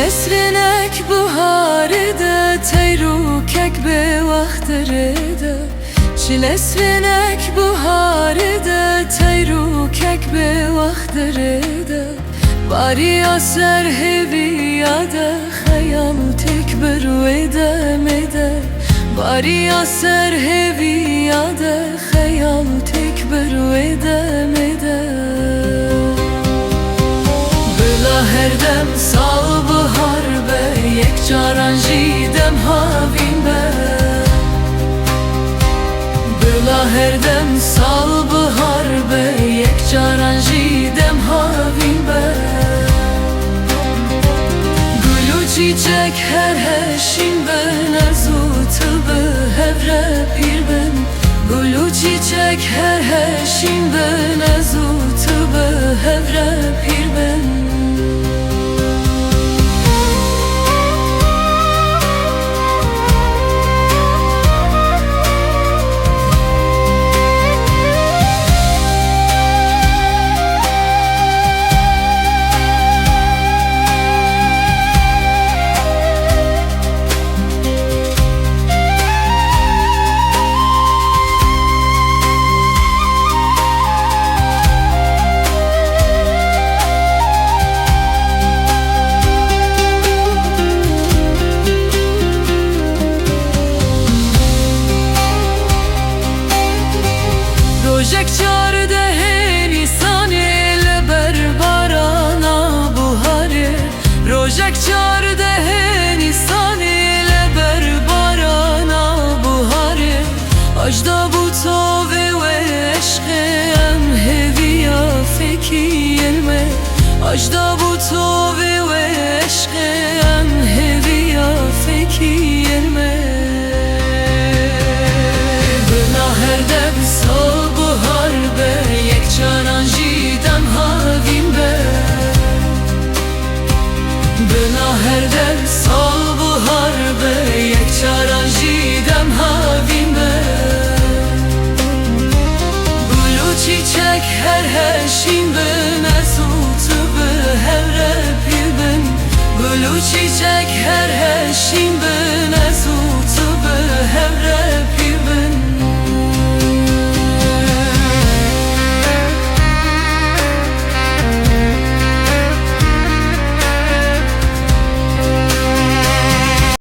Esrinek buharıda teyrukek be vaxtırıda Çilesrinek buharıda teyrukek be vaxtırıda Bariya serheviyada xayal tek bervede mede Bariya serheviyada xayal tek bervede mede Bila her dem sal bahar be Yek caran jidem havin be Bila her dem sal bahar be Yek caran jidem havin be Gülü çiçek her heşin ben Erzutu be hevre pir ben Gülü çiçek her heşin ben Erzutu be hevre pir ben Rojek çar de nisane leber barana buhare Rojek çar de nisane leber barana buhare Ajda bu tove ve eşke em heviya feki elme Ajda